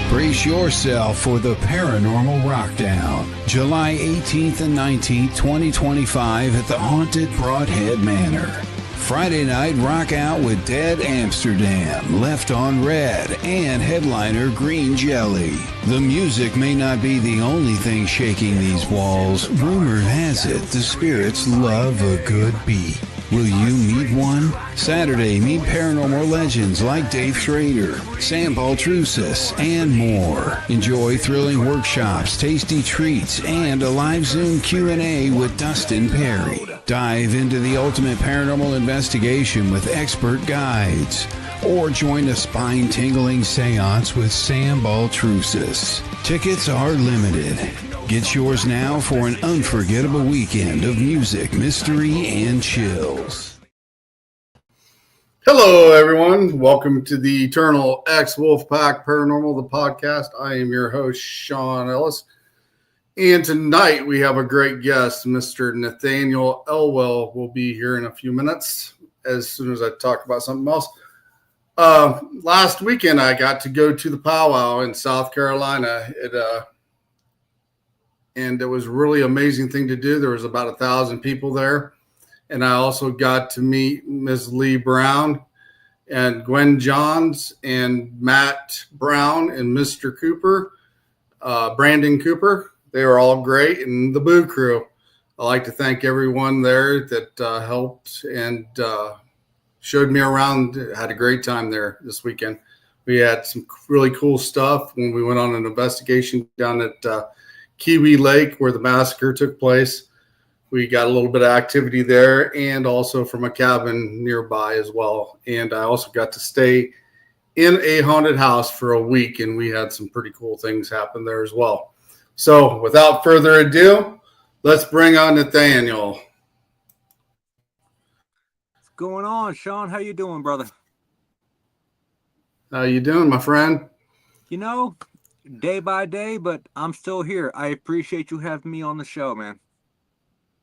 Brace yourself for the Paranormal Rockdown, July 18th and 19th, 2025 at the Haunted Broadhead Manor. Friday night, rock out with Dead Amsterdam, Left on Red, and headliner Green Jelly. The music may not be the only thing shaking these walls. Rumor has it the spirits love a good beat. Will you meet one? Saturday, meet paranormal legends like Dave Schrader, Sam Baltrusis, and more. Enjoy thrilling workshops, tasty treats, and a live Zoom Q&A with Dustin Perry. Dive into the ultimate paranormal investigation with expert guides. Or join a spine-tingling seance with Sam Baltrusis. Tickets are limited. Get yours now for an unforgettable weekend of music, mystery, and chills. Hello, everyone. Welcome to the Eternal X Wolfpack Paranormal, the podcast. I am your host, Shawn Ellis. And tonight we have a great guest, Mr. Nathaniel Elwell will be here in a few minutes as soon as I talk about something else. Last weekend I got to go to the powwow in South Carolina. And it was a really amazing thing to do. There was about 1,000 people there. And I also got to meet Ms. Lee Brown and Gwen Johns and Matt Brown and Mr. Cooper, Brandon Cooper. They were all great. And the Boo Crew. I'd like to thank everyone there that helped and showed me around. Had a great time there this weekend. We had some really cool stuff when we went on an investigation down at Kiwi Lake where the massacre took place. We got a little bit of activity there and also from a cabin nearby as well. And I also got to stay in a haunted house for a week, and we had some pretty cool things happen there as well. So without further ado, let's bring on Nathaniel. What's going on, Shawn? How you doing, brother? How you doing, my friend? You know, day by day, but I'm still here. I appreciate you having me on the show, man.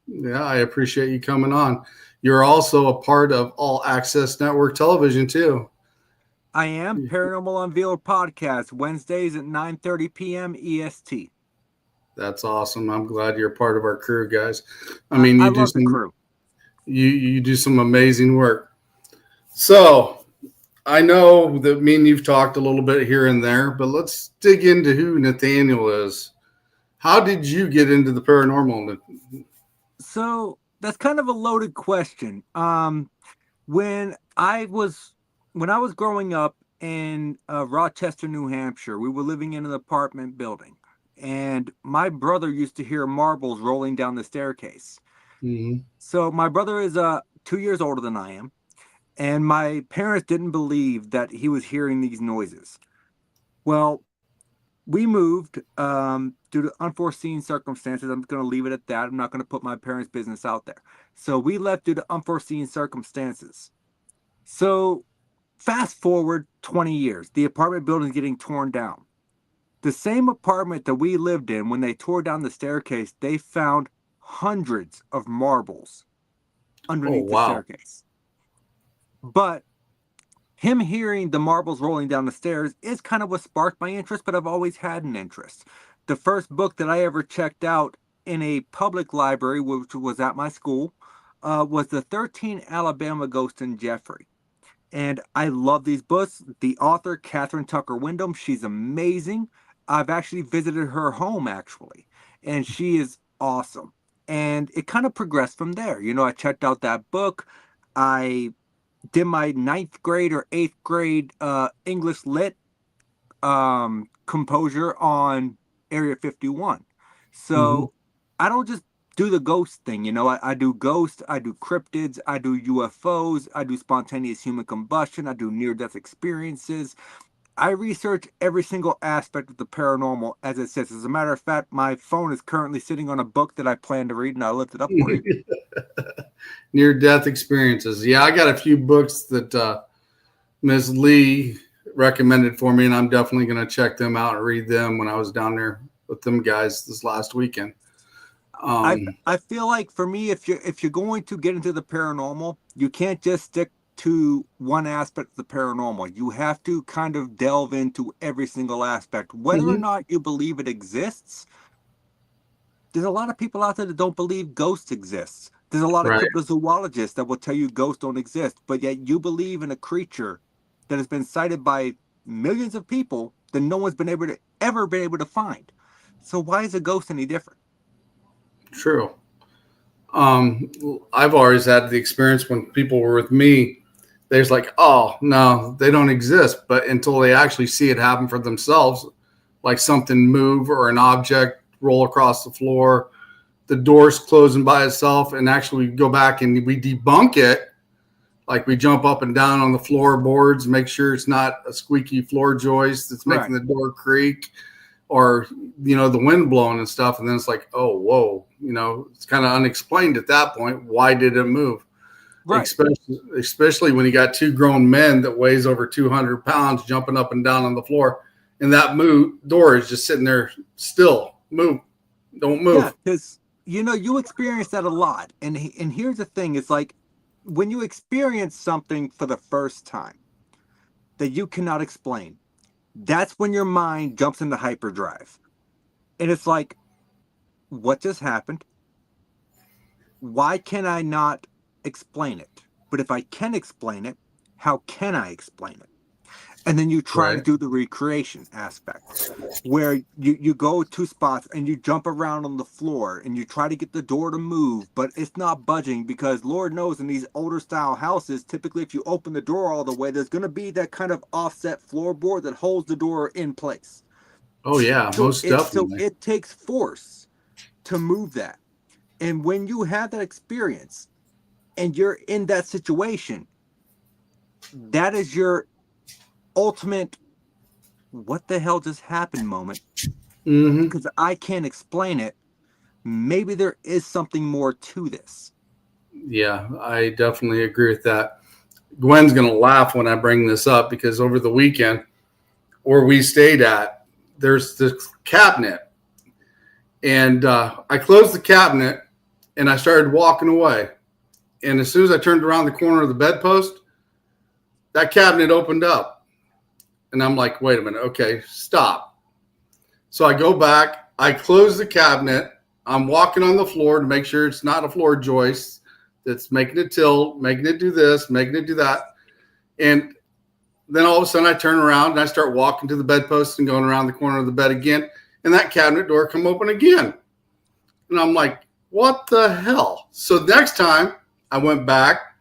Yeah, I appreciate you coming on. You're also a part of All Access Network Television, too. I am. Paranormal Unveiled podcast, Wednesdays at 9:30 p.m. EST. That's awesome. I'm glad you're part of our crew, guys. I mean, I love the crew. You do some amazing work. So I know that me and you've talked a little bit here and there, but let's dig into who Nathaniel is. How did you get into the paranormal? So that's kind of a loaded question. When I was growing up in Rochester, New Hampshire, we were living in an apartment building, and my brother used to hear marbles rolling down the staircase. Mm-hmm. So my brother is 2 years older than I am. And my parents didn't believe that he was hearing these noises. Well, we moved due to unforeseen circumstances. I'm going to leave it at that. I'm not going to put my parents' business out there. So we left due to unforeseen circumstances. So fast forward 20 years, the apartment building is getting torn down. The same apartment that we lived in, when they tore down the staircase, they found hundreds of marbles underneath the staircase. But him hearing the marbles rolling down the stairs is kind of what sparked my interest, but I've always had an interest. The first book that I ever checked out in a public library, which was at my school, was The 13 Alabama Ghosts in Jeffrey. And I love these books. The author, Catherine Tucker Wyndham, she's amazing. I've actually visited her home, actually, and she is awesome. And it kind of progressed from there. You know, I checked out that book. I did my 9th grade or 8th grade English lit composure on Area 51. So I don't just do the ghost thing, you know. I do ghosts, I do cryptids, I do UFOs, I do spontaneous human combustion, I do near-death experiences. I research every single aspect of the paranormal as it sits. As a matter of fact, my phone is currently sitting on a book that I plan to read, and I'll lift it up for you. Near-death experiences. Yeah, I got a few books that Ms. Lee recommended for me, and I'm definitely going to check them out and read them when I was down there with them guys this last weekend. I feel like for me, if you're going to get into the paranormal, you can't just stick to one aspect of the paranormal. You have to kind of delve into every single aspect. Whether or not you believe it exists, there's a lot of people out there that don't believe ghosts exist. There's a lot of Right. cryptozoologists that will tell you ghosts don't exist, but yet you believe in a creature that has been cited by millions of people that no one's ever been able to find. So why is a ghost any different? True. I've always had the experience when people were with me, there's like, oh no, they don't exist. But until they actually see it happen for themselves, like something move or an object roll across the floor, the door's closing by itself, and actually go back and we debunk it. Like we jump up and down on the floorboards, make sure it's not a squeaky floor joist that's making the door creak, or, the wind blowing and stuff. And then it's like, oh, whoa, it's kind of unexplained at that point. Why did it move? Right. Especially when you got two grown men that weighs over 200 pounds jumping up and down on the floor. And that door is just sitting there still. Don't move. Yeah, because, you experience that a lot. And here's the thing. It's like when you experience something for the first time that you cannot explain, that's when your mind jumps into hyperdrive. And it's like, what just happened? Why can I not explain it? But if I can explain it, how can I explain it? And then you try to do the recreation aspect, where you go to spots and you jump around on the floor and you try to get the door to move, but it's not budging, because Lord knows in these older style houses, typically if you open the door all the way, there's going to be that kind of offset floorboard that holds the door in place. Oh yeah, most definitely. So it takes force to move that. And when you have that experience and you're in that situation, that is your ultimate what the hell just happened moment. Because I can't explain it. Maybe there is something more to this. Yeah, I definitely agree with that. Gwen's going to laugh when I bring this up, because over the weekend where we stayed at, there's this cabinet, and I closed the cabinet and I started walking away. And as soon as I turned around the corner of the bedpost, that cabinet opened up. And I'm like, wait a minute. Okay, stop. So I go back. I close the cabinet. I'm walking on the floor to make sure it's not a floor joist that's making it tilt, making it do this, making it do that. And then all of a sudden I turn around and I start walking to the bedpost and going around the corner of the bed again. And that cabinet door come open again. And I'm like, what the hell? So next time I went back,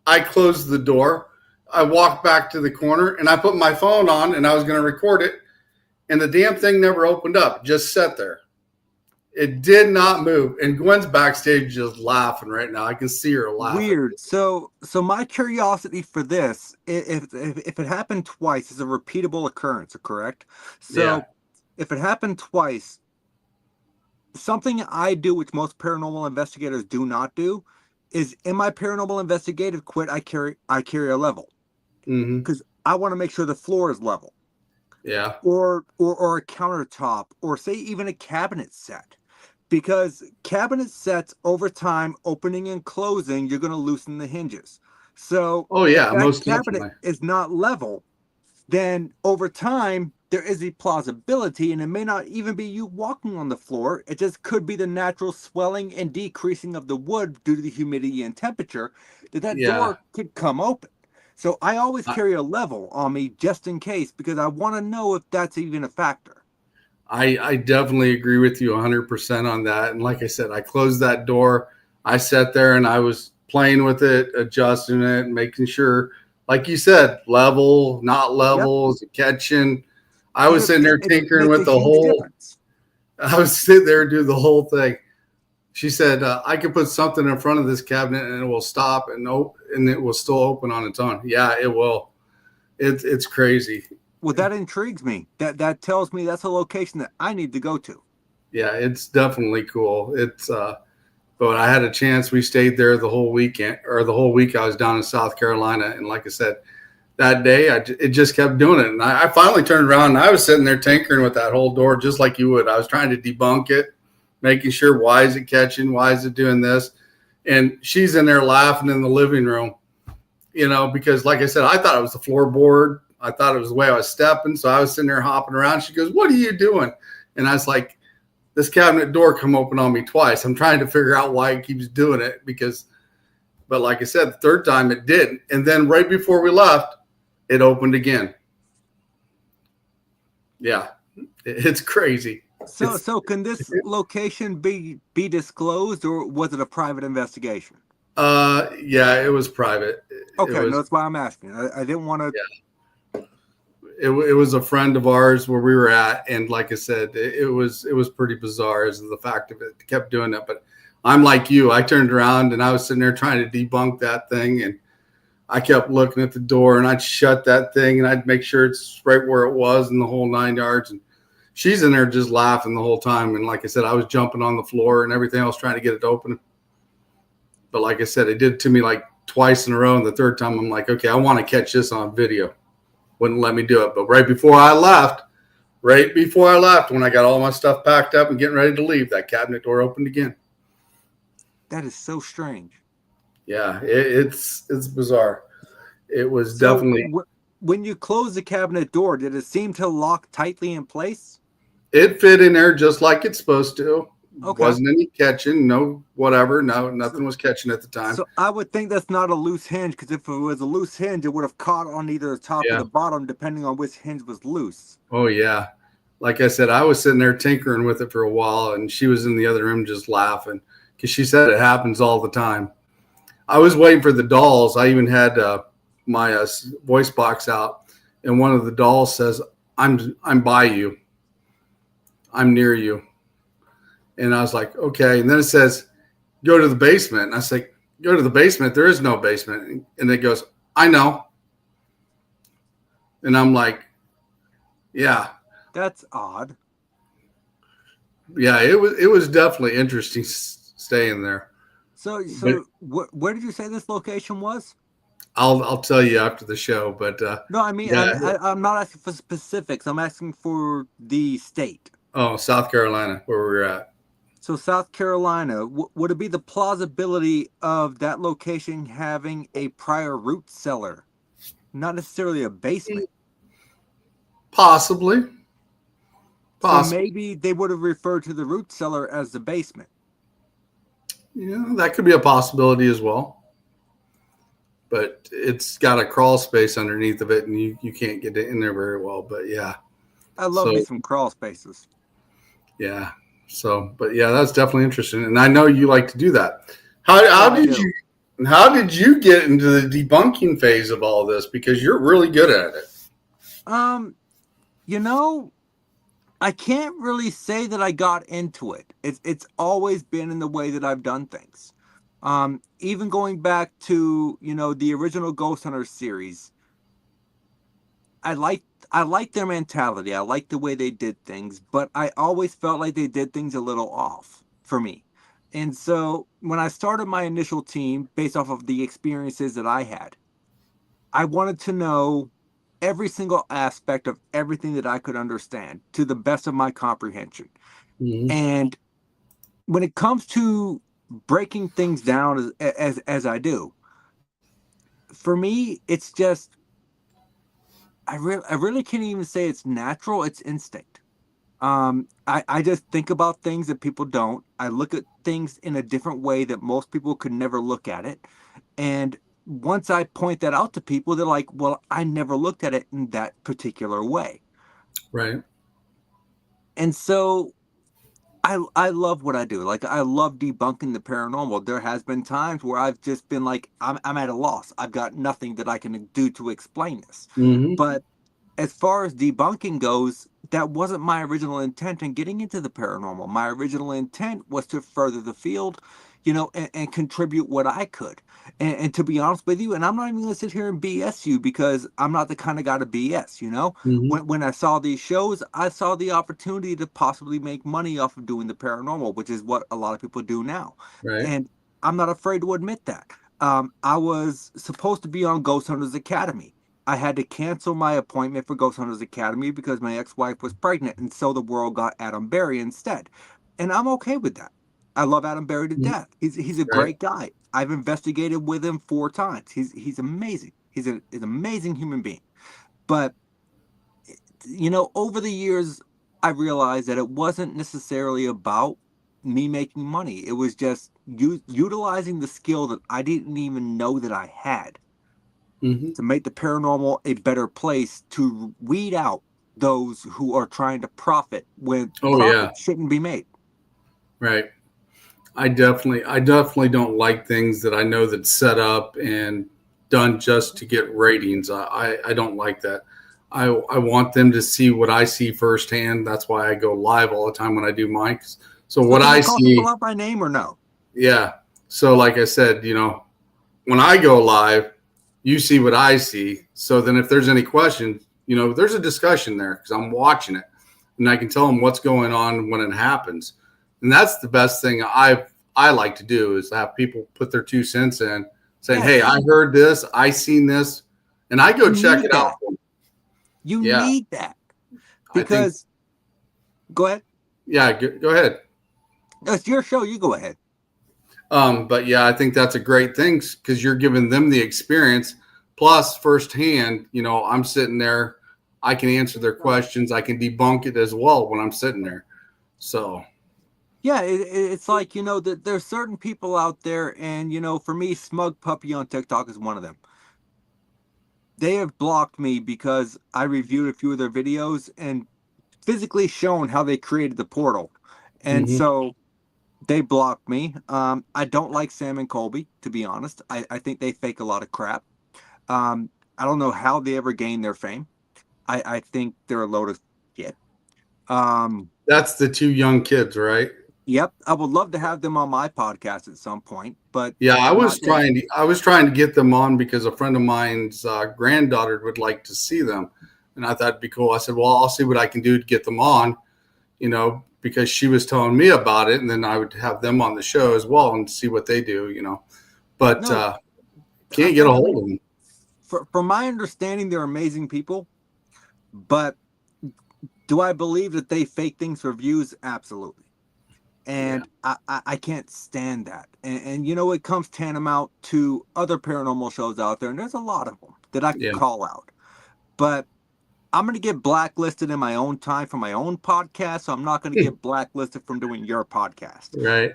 I closed the door. I walked back to the corner and I put my phone on and I was going to record it. And the damn thing never opened up, just sat there. It did not move. And Gwen's backstage just laughing right now. I can see her laughing. Weird. So my curiosity for this, if it happened twice, is a repeatable occurrence, correct? So if it happened twice, something I do, which most paranormal investigators do not do, is in my paranormal investigative quit, I carry a level. Because I want to make sure the floor is level. Yeah. Or a countertop, or say even a cabinet set. Because cabinet sets over time, opening and closing, you're going to loosen the hinges. So if that most cabinet is not level, then over time there is a plausibility, and it may not even be you walking on the floor. It just could be the natural swelling and decreasing of the wood due to the humidity and temperature that door could come open. So I always carry a level on me just in case, because I want to know if that's even a factor. I definitely agree with you 100% on that. And like I said, I closed that door. I sat there and I was playing with it, adjusting it, making sure, like you said, level, not level, is it catching? I was sitting there tinkering with the whole difference. I was sitting there doing the whole thing. She said, I could put something in front of this cabinet and it will stop and it will still open on its own. Yeah, it will. It's crazy. Well, that intrigues me. That tells me that's a location that I need to go to. Yeah, it's definitely cool. But I had a chance. We stayed there the whole weekend, or the whole week I was down in South Carolina. And like I said, that day, it just kept doing it. And I finally turned around and I was sitting there tinkering with that whole door just like you would. I was trying to debunk it, making sure, why is it catching? Why is it doing this? And she's in there laughing in the living room. because like I said, I thought it was the floorboard. I thought it was the way I was stepping. So I was sitting there hopping around. She goes, "What are you doing?" And I was like, "This cabinet door come open on me twice. I'm trying to figure out why it keeps doing it but like I said, the third time it did. And then right before we left, it opened again. Yeah, it's crazy. So can this location be disclosed, or was it a private investigation? Yeah, it was private. Okay, that's why I'm asking. I didn't want to. Yeah. It was a friend of ours where we were at, and like I said, it was pretty bizarre as the fact of it. Kept doing that, but I'm like you. I turned around and I was sitting there trying to debunk that thing, and I kept looking at the door, and I'd shut that thing, and I'd make sure it's right where it was in the whole 9 yards. And she's in there just laughing the whole time. And like I said, I was jumping on the floor and everything else trying to get it open. But like I said, it did to me like twice in a row. And the third time, I'm like, okay, I want to catch this on video. Wouldn't let me do it. But right before I left, when I got all my stuff packed up and getting ready to leave, that cabinet door opened again. That is so strange. Yeah, it's bizarre. It was definitely. When you close the cabinet door, did it seem to lock tightly in place? It fit in there just like it's supposed to. Okay. Wasn't any catching, no whatever. No, nothing was catching at the time. So I would think that's not a loose hinge, because if it was a loose hinge, it would have caught on either the top or the bottom, depending on which hinge was loose. Oh, yeah. Like I said, I was sitting there tinkering with it for a while, and she was in the other room just laughing because she said it happens all the time. I was waiting for the dolls. I even had my voice box out, and one of the dolls says, I'm by you. I'm near you. And I was like, okay. And then it says, go to the basement. And I was like, go to the basement. There is no basement. And it goes, I know. And I'm like, yeah. That's odd. Yeah, it was definitely interesting staying there. So where did you say this location was? I'll tell you after the show, but no, I mean, yeah. I'm not asking for specifics. I'm asking for the state. Oh, South Carolina, where we're at. So South Carolina, would it be the plausibility of that location having a prior root cellar, not necessarily a basement? Possibly. So maybe they would have referred to the root cellar as the basement. Yeah, that could be a possibility as well. But it's got a crawl space underneath of it, and you can't get in there very well. But yeah, I love me some crawl spaces. Yeah. So, but yeah, that's definitely interesting, and I know you like to do that. How did you get into the debunking phase of all this? Because you're really good at it. I can't really say that I got into it. It's always been in the way that I've done things. Even going back to, the original Ghost Hunter series, I liked their mentality. I liked the way they did things, but I always felt like they did things a little off for me. And so when I started my initial team, based off of the experiences that I had, I wanted to know every single aspect of everything that I could understand to the best of my comprehension. Mm-hmm. And when it comes to breaking things down as I do, for me, it's just, I really can't even say it's natural. It's instinct. I just think about things that people don't. I look at things in a different way that most people could never look at it. And once I point that out to people, they're like, well, I never looked at it in that particular way. Right. And so I love what I do. Like, I love debunking the paranormal. There has been times where I've just been like, I'm at a loss. I've got nothing that I can do to explain this. Mm-hmm. But as far as debunking goes, that wasn't my original intent in getting into the paranormal. My original intent was to further the field, and contribute what I could. And to be honest with you, and I'm not even going to sit here and BS you, because I'm not the kind of guy to BS, Mm-hmm. When I saw these shows, I saw the opportunity to possibly make money off of doing the paranormal, which is what a lot of people do now. Right. And I'm not afraid to admit that. I was supposed to be on Ghost Hunters Academy. I had to cancel my appointment for Ghost Hunters Academy because my ex-wife was pregnant, and so the world got Adam Berry instead. And I'm okay with that. I love Adam Berry to death. He's a great guy. I've investigated with him 4 times. He's amazing. He's an amazing human being. But, over the years, I realized that it wasn't necessarily about me making money. It was just utilizing the skill that I didn't even know that I had to make the paranormal a better place, to weed out those who are trying to profit when profit shouldn't be made. Right. I definitely don't like things that I know that's set up and done just to get ratings. I don't like that. I want them to see what I see firsthand. That's why I go live all the time when I do mics. So what I call see, people out by name or no? Yeah. So like I said, when I go live, you see what I see. So then if there's any questions, there's a discussion there because I'm watching it and I can tell them what's going on when it happens. And that's the best thing I like to do, is have people put their 2 cents in, saying, hey, I heard this, I seen this, and I go check it out. You need that. Because go ahead. Yeah, go ahead. It's your show. You go ahead. But yeah, I think that's a great thing because you're giving them the experience. Plus, firsthand, I'm sitting there. I can answer their questions. I can debunk it as well when I'm sitting there. So, yeah, it's like, that there's certain people out there, and, for me, Smug Puppy on TikTok is one of them. They have blocked me because I reviewed a few of their videos and physically shown how they created the portal. And so they blocked me. I don't like Sam and Colby, to be honest. I think they fake a lot of crap. I don't know how they ever gained their fame. I think they're a load of shit. That's the 2 young kids, right? Yep. I would love to have them on my podcast at some point, but yeah, I was trying to get them on because a friend of mine's granddaughter would like to see them. And I thought it'd be cool. I said, well, I'll see what I can do to get them on, because she was telling me about it, and then I would have them on the show as well and see what they do, but can't get a hold of them. From my understanding, they're amazing people, but do I believe that they fake things for views? Absolutely. And I can't stand that. And it comes tantamount to other paranormal shows out there, and there's a lot of them that I can call out. But I'm going to get blacklisted in my own time for my own podcast, so I'm not going to get blacklisted from doing your podcast. Right.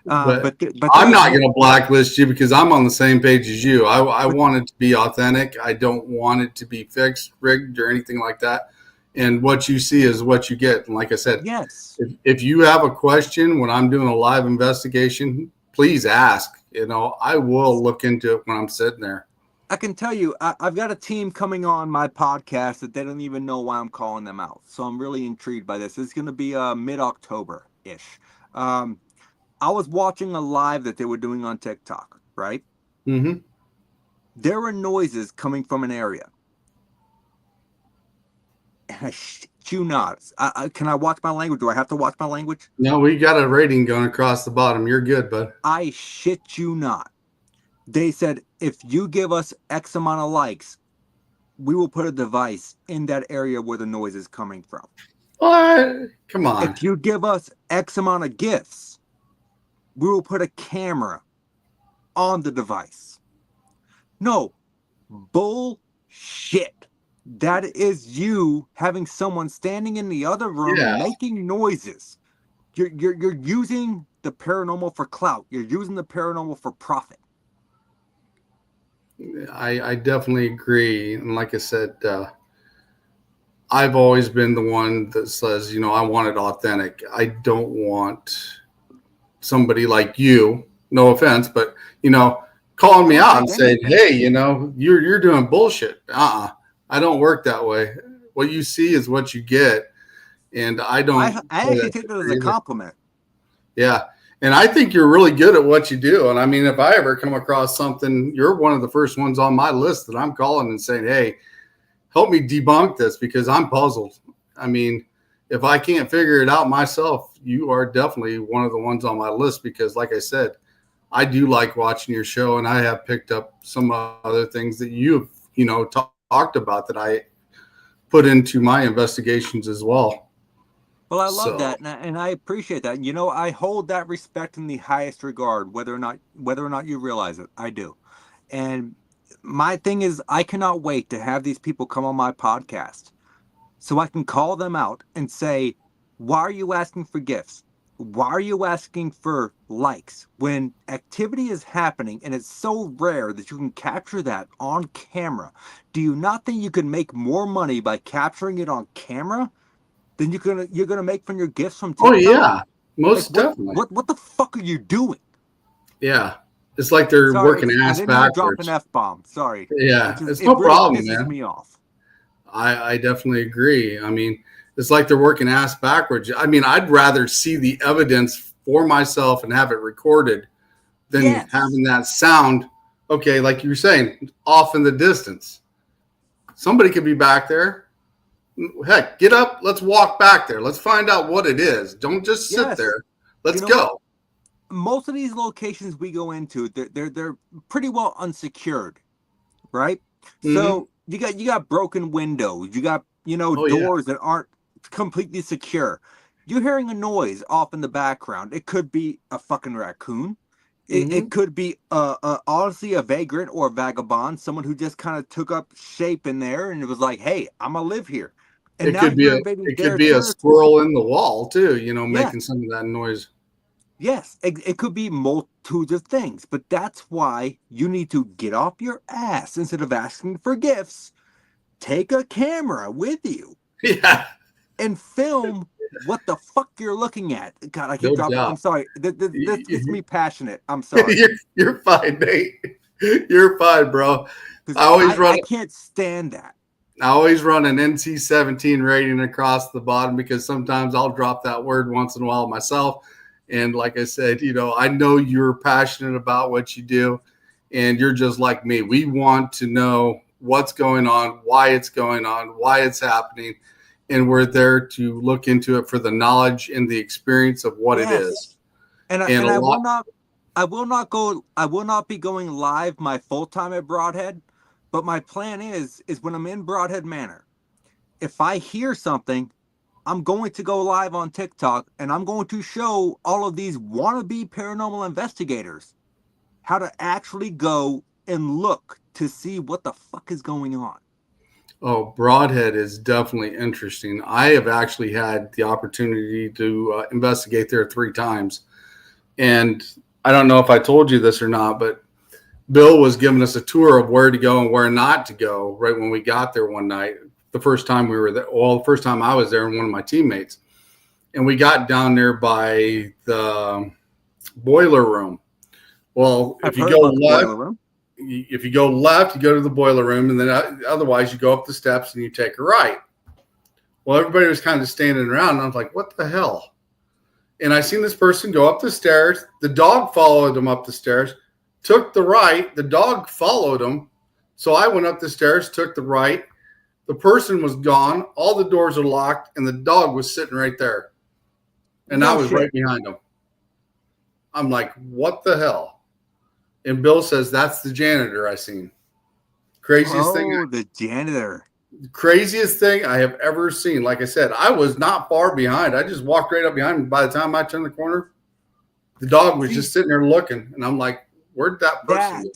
But I'm not going to blacklist you because I'm on the same page as you. I want it to be authentic. I don't want it to be fixed, rigged, or anything like that. And what you see is what you get. And like I said, yes, if you have a question when I'm doing a live investigation, please ask. I will look into it when I'm sitting there. I can tell you, I've got a team coming on my podcast that they don't even know why I'm calling them out. So I'm really intrigued by this. It's going to be mid-October-ish. I was watching a live that they were doing on TikTok, right? Mm-hmm. There were noises coming from an area. And I shit you not. Can I watch my language? Do I have to watch my language? No, we got a rating going across the bottom. You're good, bud. I shit you not. They said, if you give us X amount of likes, we will put a device in that area where the noise is coming from. What? Come on. If you give us X amount of gifts, we will put a camera on the device. No, bullshit. That is you having someone standing in the other room making noises. You're using the paranormal for clout. You're using the paranormal for profit. I definitely agree. And like I said, I've always been the one that says, I want it authentic. I don't want somebody like you, no offense, but, calling me out and saying, hey, you're doing bullshit. I don't work that way. What you see is what you get. And I don't. I actually take that as a compliment. Yeah. And I think you're really good at what you do. And I mean, if I ever come across something, you're one of the first ones on my list that I'm calling and saying, hey, help me debunk this because I'm puzzled. I mean, if I can't figure it out myself, you are definitely one of the ones on my list because, like I said, I do like watching your show, and I have picked up some other things that you've, talked about that I put into my investigations as well. Well, I love So, that, and I appreciate that. You know, I hold that respect in the highest regard, whether or not you realize it. I do. And my thing is, I cannot wait to have these people come on my podcast so I can call them out and say, why are you asking for gifts? Why are you asking for likes when activity is happening and it's so rare that you can capture that on camera? Do you not think you can make more money by capturing it on camera than you're gonna make from your gifts from oh TikTok? yeah, Like most what definitely. what what the fuck are you doing? Yeah, it's like they're Sorry, working I ass didn't mean to drop an backwards. F-bomb. Sorry. Yeah, it's It no really problem, pisses man. me off. I definitely agree. I mean, it's like they're working ass backwards. I mean, I'd rather see the evidence for myself and have it recorded than Yes. having that sound. Okay, like you were saying, off in the distance. Somebody could be back there. Heck, get up. Let's walk back there. Let's find out what it is. Don't just sit Yes. there. You Let's know what? go. Most of these locations we go into, they're pretty well unsecured, right? Hmm. So you got broken windows, you got Oh yeah. doors that aren't completely secure. You're hearing a noise off in the background. It could be a fucking raccoon. It Hmm. could be honestly a vagrant or a vagabond, someone who just kind of took up shape in there and it was like, hey, I'm gonna live here. And It now could be you're a invading it could their be a territory. squirrel in the wall too. Yes, Making some of that noise. yes, it could be multitudes of things, but that's why you need to get off your ass instead of asking for gifts. Take a camera with you Yeah, and film what the fuck you're looking at. God, I keep no dropping. I'm doubt. sorry. This gets me passionate. I'm sorry You're fine, Nate. You're fine, bro. because I always I run. I can't stand that. I always run an NC-17 rating across the bottom because sometimes I'll drop that word once in a while myself. And like I said, I know you're passionate about what you do, and you're just like me. We want to know what's going on, why it's happening, and we're there to look into it for the knowledge and the experience of what it is. Yes, and I And and a I will lot, not. I will not be going live my full time at Broadhead, but my plan is when I'm in Broadhead Manor, if I hear something, I'm going to go live on TikTok and I'm going to show all of these wannabe paranormal investigators how to actually go and look to see what the fuck is going on. oh, Broadhead is definitely interesting. I have actually had the opportunity to investigate there 3 times. And I don't know if I told you this or not, but Bill was giving us a tour of where to go and where not to go right when we got there one night. The first time we were there, well, the first time I was there and one of my teammates. And we got down there by the boiler room. Well, I've heard about the boiler room. if you go left, you go to the boiler room, and then otherwise you go up the steps and you take a right. Well, everybody was kind of standing around, and I was like, "What the hell?" And I seen this person go up the stairs. The dog followed him up the stairs, took the right. The dog followed him. So I went up the stairs, took the right. The person was gone. All the doors are locked, and the dog was sitting right there. And I No was right shit. behind him. I'm like, what the hell? And Bill says, that's the janitor I seen. Craziest thing, Oh, the janitor. craziest thing I have ever seen. Like I said, I was not far behind. I just walked right up behind him. By the time I turned the corner, the dog was See, just sitting there looking. And I'm like, where'd that person that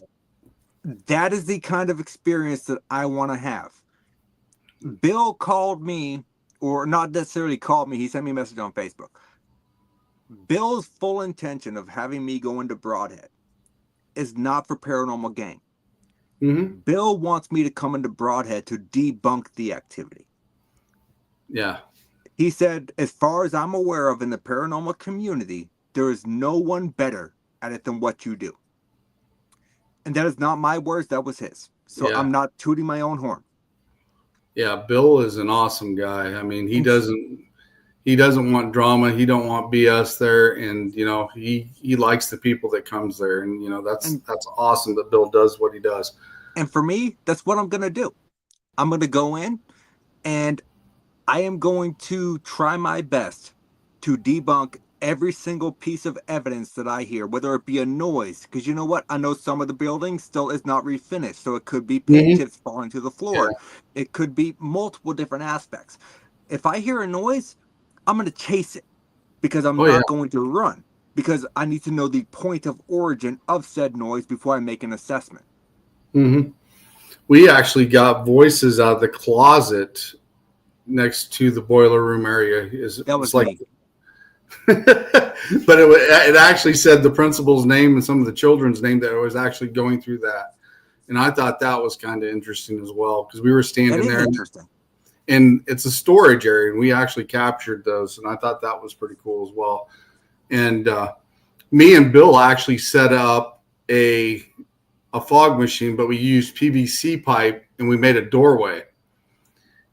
go? that is the kind of experience that I want to have. Bill called me, or not necessarily called me, he sent me a message on Facebook. Bill's full intention of having me go into Broadhead is not for paranormal gain. Mm-hmm. Bill wants me to come into Broadhead to debunk the activity. Yeah. He said, as far as I'm aware of in the paranormal community, there is no one better at it than what you do. And that is not my words, that was his. So Yeah. I'm not tooting my own horn. Yeah. Bill is an awesome guy. I mean, he And doesn't want drama. He don't want BS there. And, he likes the people that comes there. And, and that's awesome that Bill does what he does. and for me, that's what I'm going to do. I'm going to go in and I am going to try my best to debunk every single piece of evidence that I hear, whether it be a noise, because you know what? I know some of the building still is not refinished, so it could be paint Mm-hmm. chips falling to the Yeah. floor. It could be multiple different aspects. If I hear a noise, I'm going to chase it because I'm Oh yeah. not going to run, because I need to know the point of origin of said noise before I make an assessment. Mm-hmm. We actually got voices out of the closet next to the boiler room area. That It's was like, me. but it actually said the principal's name and some of the children's name that was actually going through that. And I thought that was kind of interesting as well, because we were That standing is there interesting. and it's a storage area, and we actually captured those. And I thought that was pretty cool as well. And me and Bill actually set up a fog machine, but we used PVC pipe and we made a doorway.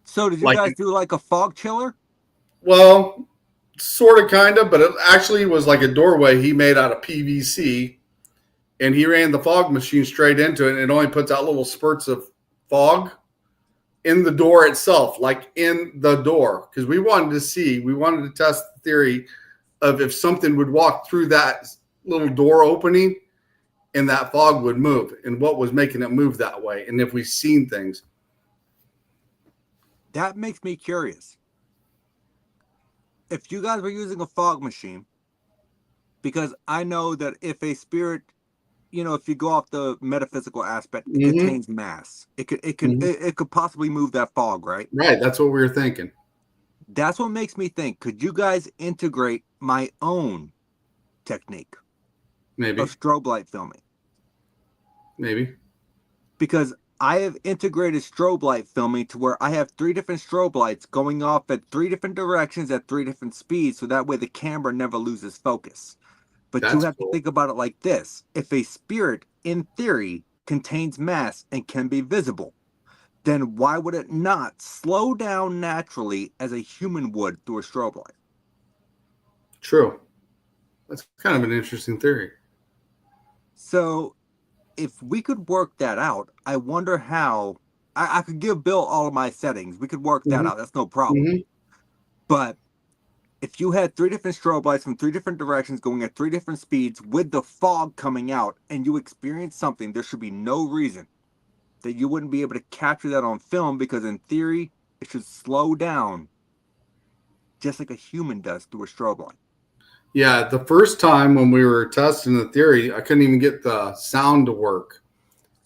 So did you Like, guys do like a fog chiller? well, sort of, kind of, but it actually was like a doorway he made out of PVC, and he ran the fog machine straight into it, and it only puts out little spurts of fog in the door itself, like in the door, because we wanted to test the theory of if something would walk through that little door opening and that fog would move, and what was making it move that way, and if we've seen things. That makes me curious. If you guys were using a fog machine, because I know that if a spirit, if you go off the metaphysical aspect, it Mm-hmm. contains mass. It could possibly move that fog, right? Right. That's what we were thinking. That's what makes me think, could you guys integrate my own technique Maybe. of strobe light filming? Maybe. Because I have integrated strobe light filming to where I have 3 different strobe lights going off at 3 different directions at 3 different speeds, so that way the camera never loses focus. But you That's have to cool. think about it like this. If a spirit, in theory, contains mass and can be visible, then why would it not slow down naturally as a human would through a strobe light? True. That's kind of an interesting theory. So if we could work that out, I wonder how. I could give Bill all of my settings. We could work that out. That's no problem. Mm-hmm. But if you had 3 different strobe lights from 3 different directions going at 3 different speeds with the fog coming out, and you experience something, there should be no reason that you wouldn't be able to capture that on film, because in theory, it should slow down just like a human does through a strobe light. Yeah, the first time when we were testing the theory, I couldn't even get the sound to work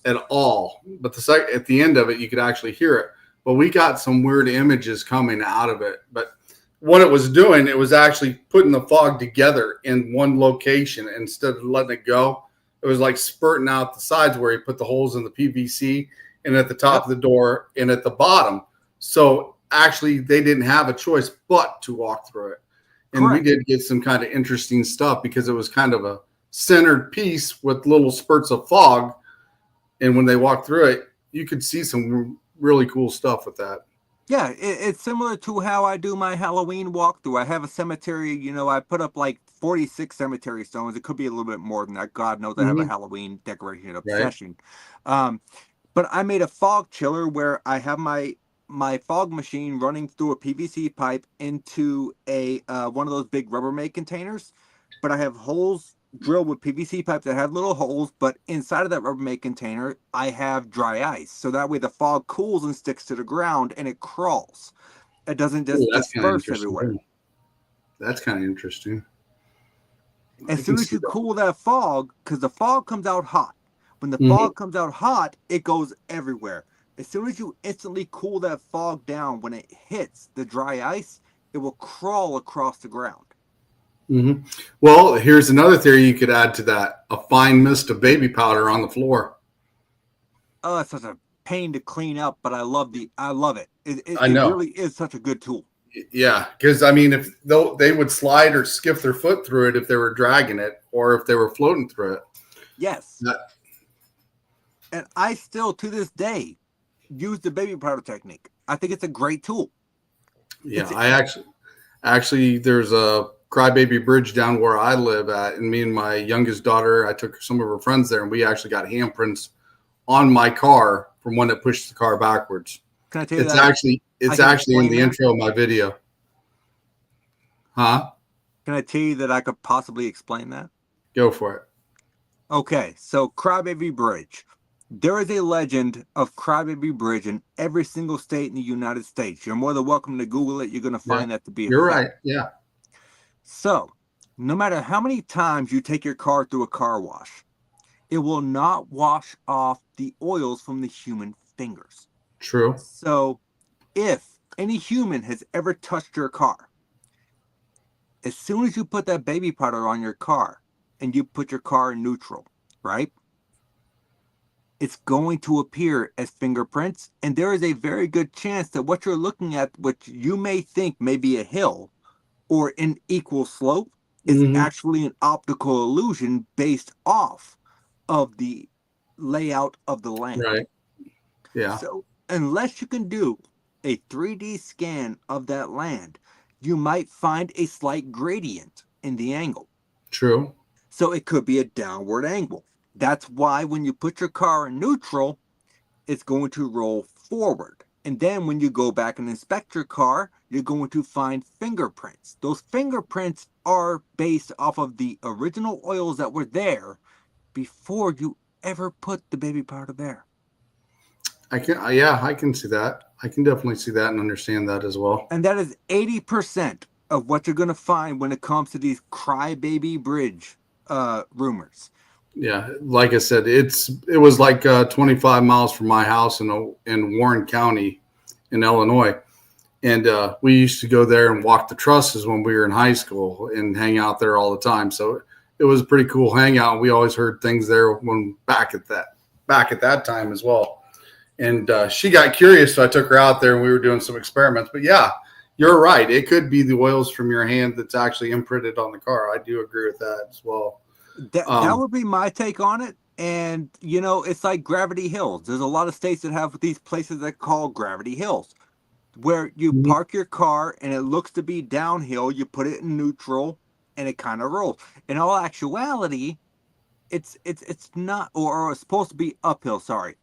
at all. But at the end of it, you could actually hear it. But we got some weird images coming out of it. But what it was doing, it was actually putting the fog together in one location instead of letting it go. It was like spurting out the sides where he put the holes in the PVC, and at the top of the door and at the bottom. So actually, they didn't have a choice but to walk through it. And Correct. we did get some kind of interesting stuff because it was kind of a centered piece with little spurts of fog. And when they walked through it, you could see some really cool stuff with that. Yeah, it's similar to how I do my Halloween walkthrough. I have a cemetery, I put up like 46 cemetery stones. It could be a little bit more than that. God knows I have a Halloween decoration obsession. Right. But I made a fog chiller where I have my fog machine running through a PVC pipe into a one of those big Rubbermaid containers. But I have holes drilled with PVC pipes that have little holes, but inside of that Rubbermaid container, I have dry ice. So that way the fog cools and sticks to the ground and it crawls. It doesn't just disperse everywhere. That's kind of interesting. As soon as you cool that fog, because the fog comes out hot. When the fog comes out hot, it goes everywhere. As soon as you instantly cool that fog down, when it hits the dry ice, it will crawl across the ground. Mm-hmm. Well, here's another theory you could add to that: a fine mist of baby powder on the floor. Oh, it's such a pain to clean up, but I love it. It really is such a good tool. Yeah, because I mean, if they would slide or skiff their foot through it if they were dragging it, or if they were floating through it. Yes. And I still, to this day, use the baby powder technique. I think it's a great tool. Yeah, I actually there's a crybaby bridge down where I live at, and me and my youngest daughter, I took some of her friends there, and we actually got handprints on my car from when it pushed the car backwards. Can I tell you it's actually in the intro of my video. Huh? Can I tell you that I could possibly explain that? Go for it. Okay, so crybaby bridge. There is a legend of Crybaby Bridge in every single state in the United States. You're more than welcome to Google it. You're going to Yeah. find that to be a You're fact. right. Yeah. So, no matter how many times you take your car through a car wash, it will not wash off the oils from the human fingers. True. So, if any human has ever touched your car, as soon as you put that baby powder on your car and you put your car in neutral, right? It's going to appear as fingerprints, and there is a very good chance that what you're looking at, which you may think may be a hill or an equal slope, is Hmm. actually an optical illusion based off of the layout of the land. Right. Yeah. So, unless you can do a 3D scan of that land, you might find a slight gradient in the angle. True. So, it could be a downward angle. That's why when you put your car in neutral, it's going to roll forward. And then when you go back and inspect your car, you're going to find fingerprints. Those fingerprints are based off of the original oils that were there before you ever put the baby powder there. Yeah, I can see that. I can definitely see that and understand that as well. And that is 80% of what you're going to find when it comes to these crybaby bridge rumors. Yeah, like I said, it was like 25 miles from my house in Warren County in Illinois. And we used to go there and walk the trusses when we were in high school and hang out there all the time. So it was a pretty cool hangout. We always heard things there when back at that time as well. And she got curious, so I took her out there and we were doing some experiments. But yeah, you're right. It could be the oils from your hand that's actually imprinted on the car. I do agree with that as well. That would be my take on it. And, it's like Gravity Hills. There's a lot of states that have these places that call Gravity Hills, where you park your car and it looks to be downhill. You put it in neutral and it kind of rolls. In all actuality, it's not, or it's supposed to be uphill, sorry.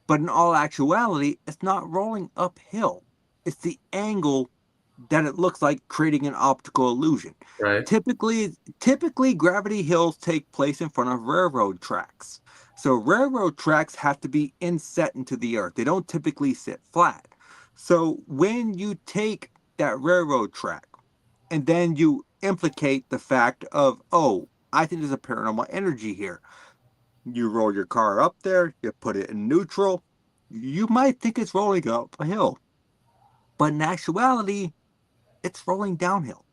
But in all actuality, it's not rolling uphill. It's the angle that it looks like, creating an optical illusion. Right. Typically Gravity Hills take place in front of railroad tracks. So railroad tracks have to be inset into the earth. They don't typically sit flat. So when you take that railroad track and then you implicate the fact of, oh, I think there's a paranormal energy here. You roll your car up there, you put it in neutral, you might think it's rolling up a hill. But in actuality, it's rolling downhill.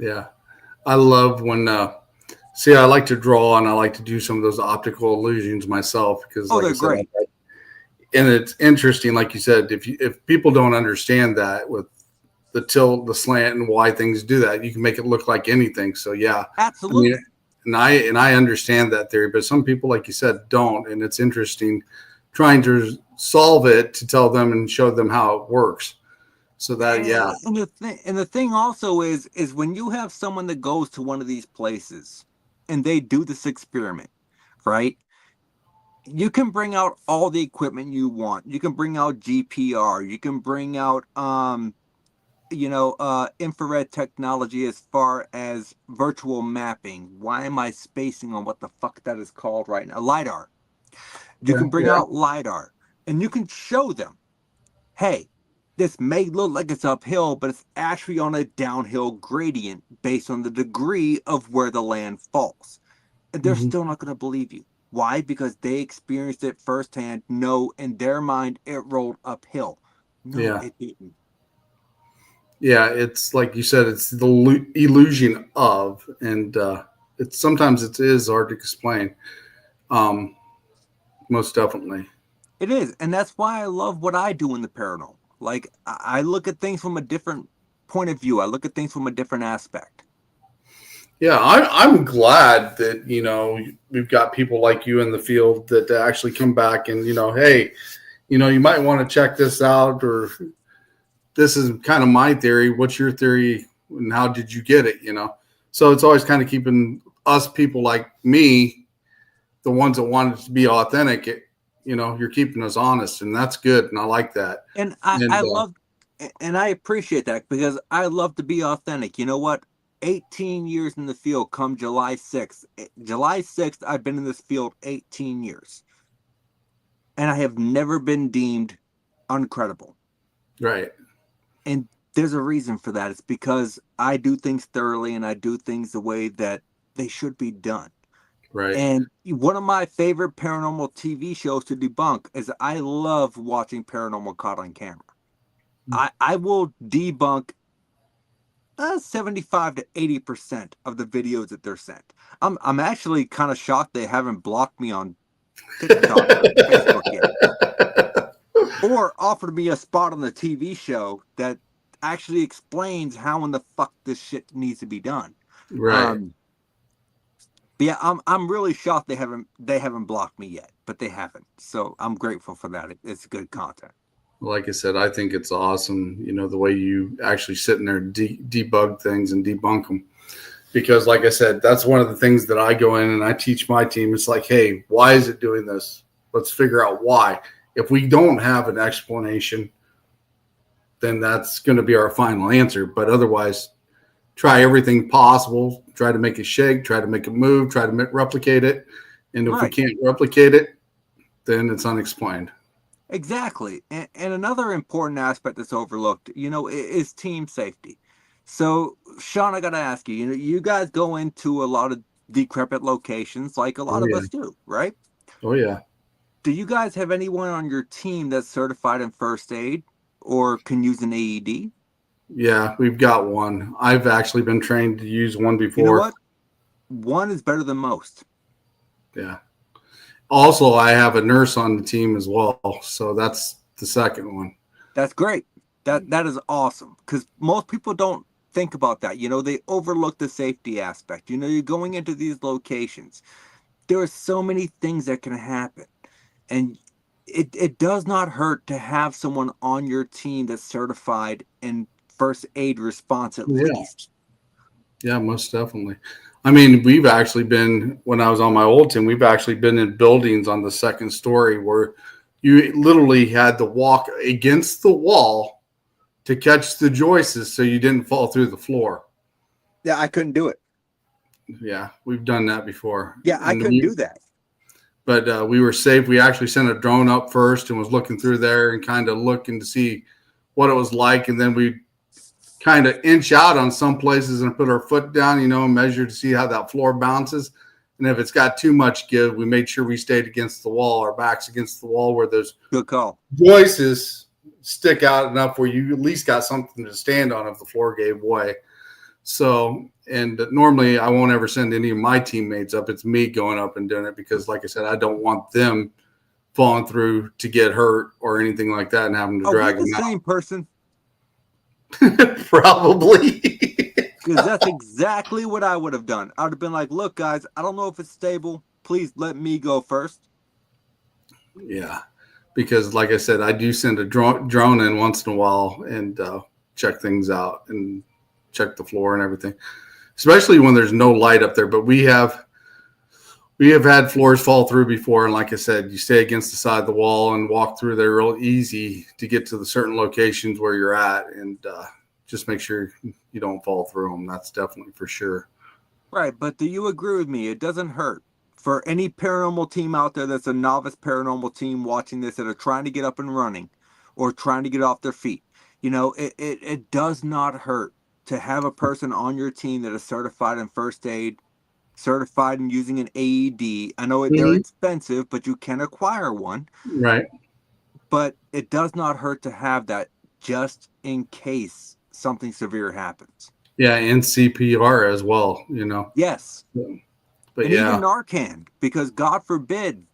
Yeah. I love when, I like to draw and I like to do some of those optical illusions myself because, like they're I said, great. And it's interesting, like you said, if people don't understand that with the tilt, the slant, and why things do that, you can make it look like anything. So yeah, Absolutely. And I understand that theory, but some people, like you said, don't, and it's interesting trying to solve it to tell them and show them how it works. So that And the thing also is when you have someone that goes to one of these places and they do this experiment, right? You can bring out all the equipment you want. You can bring out GPR. You can bring out infrared technology as far as virtual mapping. Why am I spacing on what the fuck that is called right now? LiDAR. You can bring out LiDAR and you can show them, hey, this may look like it's uphill, but it's actually on a downhill gradient based on the degree of where the land falls. And they're still not going to believe you. Why? Because they experienced it firsthand. No, in their mind, it rolled uphill. No, it didn't. Yeah, it's like you said, it's the illusion of, and it's sometimes it is hard to explain. Most definitely. It is. And that's why I love what I do in the paranormal. Like, I look at things from a different point of view. I look at things from a different aspect. Yeah, I'm glad that, we've got people like you in the field that actually come back and, hey, you might want to check this out, or this is kind of my theory. What's your theory and how did you get it? So it's always kind of keeping us people like me, the ones that want it to be authentic, you're keeping us honest, and that's good. And I like that. And I love, and I appreciate that because I love to be authentic. You know what? 18 years in the field come July 6th. July 6th, I've been in this field 18 years. And I have never been deemed uncredible. Right. And there's a reason for that. It's because I do things thoroughly and I do things the way that they should be done. Right. And one of my favorite paranormal TV shows to debunk is I love watching paranormal caught on camera. I will debunk 75 to 80% of the videos that they're sent. I'm actually kind of shocked they haven't blocked me on TikTok or Facebook yet, or offered me a spot on the TV show that actually explains how in the fuck this shit needs to be done. Right. But yeah, I'm really shocked they haven't blocked me yet, but they haven't. So I'm grateful for that. It's good content. Like I said, I think it's awesome, the way you actually sit in there and debug things and debunk them. Because like I said, that's one of the things that I go in and I teach my team. It's like, hey, why is it doing this? Let's figure out why. If we don't have an explanation, then that's going to be our final answer. But otherwise, try everything possible. Try to make it shake. Try to make it move. Try to replicate it. And if we can't replicate it, then it's unexplained. Exactly. And another important aspect that's overlooked, is team safety. So, Shawn, I got to ask you, you guys go into a lot of decrepit locations like a lot of us do, right? Oh, yeah. Do you guys have anyone on your team that's certified in first aid or can use an AED? Yeah, we've got one. I've actually been trained to use one before. You know what? One is better than most. Yeah. Also, I have a nurse on the team as well, so that's the second one. That's great. That is awesome, because most people don't think about that. They overlook the safety aspect. You're going into these locations. There are so many things that can happen, and it does not hurt to have someone on your team that's certified in first aid response at least. Yeah, most definitely. I mean, we've actually been, when I was on my old team, we've actually been in buildings on the second story where you literally had to walk against the wall to catch the joists so you didn't fall through the floor. Yeah, I couldn't do it. Yeah, we've done that before. Yeah, I couldn't do that. But we were safe. We actually sent a drone up first and was looking through there and kind of looking to see what it was like. And then we kind of inch out on some places and put our foot down, and measure to see how that floor bounces. And if it's got too much give, we made sure we stayed against the wall, our backs against the wall where those good call joists stick out enough where you at least got something to stand on if the floor gave way. So, and normally I won't ever send any of my teammates up. It's me going up and doing it because, like I said, I don't want them falling through to get hurt or anything like that and having to drag them out. Same person. Probably. Because that's exactly what I would have done. I would have been like, look, guys, I don't know if it's stable. Please let me go first. Yeah. Because like I said, I do send a drone in once in a while and check things out and check the floor and everything, especially when there's no light up there. But we have had floors fall through before. And like I said, you stay against the side of the wall and walk through there real easy to get to the certain locations where you're at. And just make sure you don't fall through them. That's definitely for sure. Right. But do you agree with me? It doesn't hurt for any paranormal team out there that's a novice paranormal team watching this that are trying to get up and running or trying to get off their feet. It does not hurt to have a person on your team that is certified in first aid, certified in using an AED. I know they're expensive, but you can acquire one. Right. But it does not hurt to have that just in case something severe happens. Yeah, and CPR as well, Yes. But and even Narcan, because God forbid,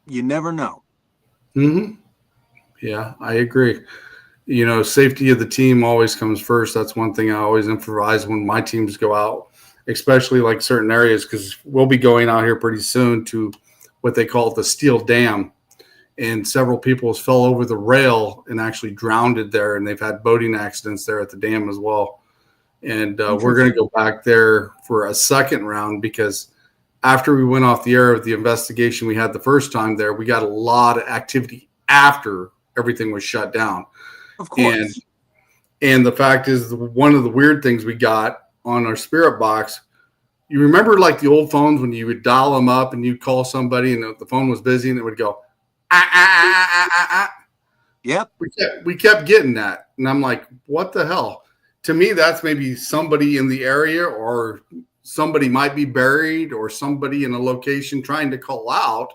you never know. Yeah, I agree. Safety of the team always comes first. That's one thing I always emphasize when my teams go out, especially like certain areas, because we'll be going out here pretty soon to what they call the steel dam. And several people fell over the rail and actually drowned there. And they've had boating accidents there at the dam as well. And we're going to go back there for a second round because after we went off the air of the investigation we had the first time there, we got a lot of activity after everything was shut down. Of course. And the fact is, one of the weird things we got on our spirit box, you remember like the old phones when you would dial them up and you'd call somebody and the phone was busy and it would go, ah, ah, ah, ah, ah, ah. Yep. We kept getting that. And I'm like, what the hell? To me, that's maybe somebody in the area, or somebody might be buried, or somebody in a location trying to call out,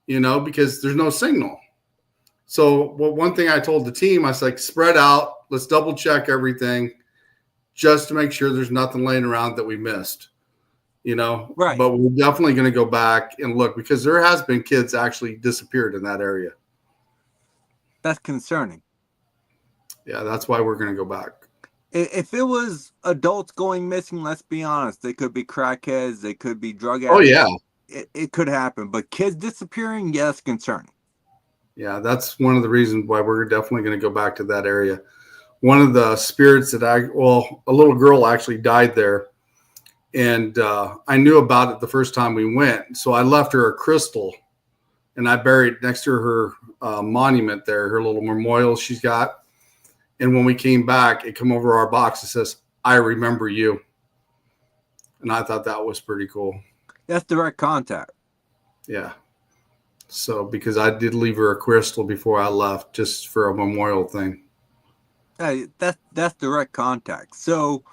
because there's no signal. So one thing I told the team, I was like, spread out. Let's double check everything just to make sure there's nothing laying around that we missed, Right. But we're definitely going to go back and look, because there has been kids actually disappeared in that area. That's concerning. Yeah, that's why we're going to go back. If it was adults going missing, let's be honest, they could be crackheads, they could be drug addicts. Oh, yeah. It could happen. But kids disappearing, yes, concerning. Yeah, that's one of the reasons why we're definitely going to go back to that area. One of the spirits that a little girl actually died there. And I knew about it the first time we went. So I left her a crystal, and I buried next to her monument there, her little memorial she's got. And when we came back, it come over our box. It says, "I remember you." And I thought that was pretty cool. That's direct contact. Yeah. So, because I did leave her a crystal before I left, just for a memorial thing. Hey, that's direct contact. So,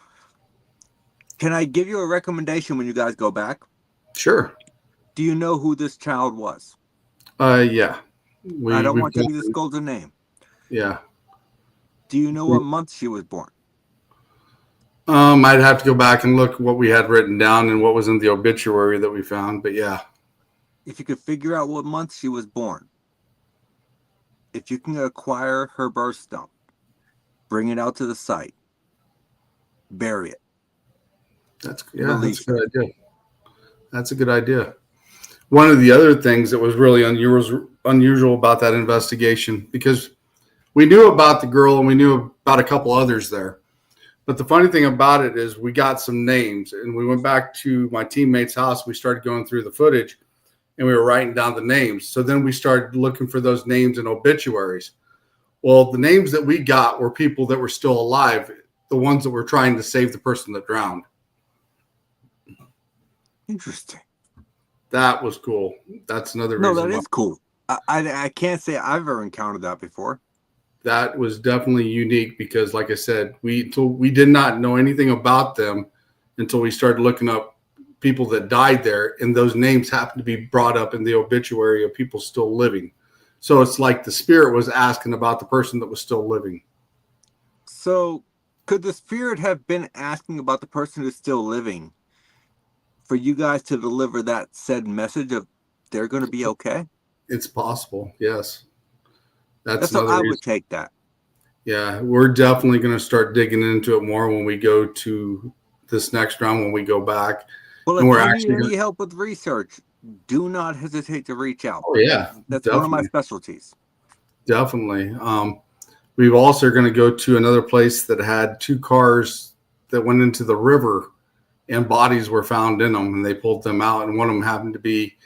can I give you a recommendation when you guys go back? Sure. Do you know who this child was? Yeah. I don't want you to disclose her name. Yeah. Do you know what month she was born? I'd have to go back and look what we had written down and what was in the obituary that we found, but yeah. If you could figure out what month she was born, if you can acquire her birthstone, bring it out to the site, bury it. That's a good idea. That's a good idea. One of the other things that was really unusual about that investigation, because we knew about the girl and we knew about a couple others there. But the funny thing about it is we got some names, and we went back to my teammate's house. We started going through the footage, and we were writing down the names. So then we started looking for those names in obituaries. Well, the names that we got were people that were still alive, the ones that were trying to save the person that drowned. Interesting. That was cool. That's another reason. No, that is cool. I can't say I've ever encountered that before. That was definitely unique because, like I said, we did not know anything about them until we started looking up people that died there, and those names happened to be brought up in the obituary of people still living. So it's like the spirit was asking about the person that was still living. So could the spirit have been asking about the person who's still living for you guys to deliver that said message of they're going to be okay? It's possible, yes. That's how I would take that. Yeah, we're definitely going to start digging into it more when we go to this next round, when we go back. Well, if you need any help with research, do not hesitate to reach out. Oh, yeah. That's definitely one of my specialties. Definitely. We've also going to go to another place that had two cars that went into the river, and bodies were found in them, and they pulled them out. And one of them happened to be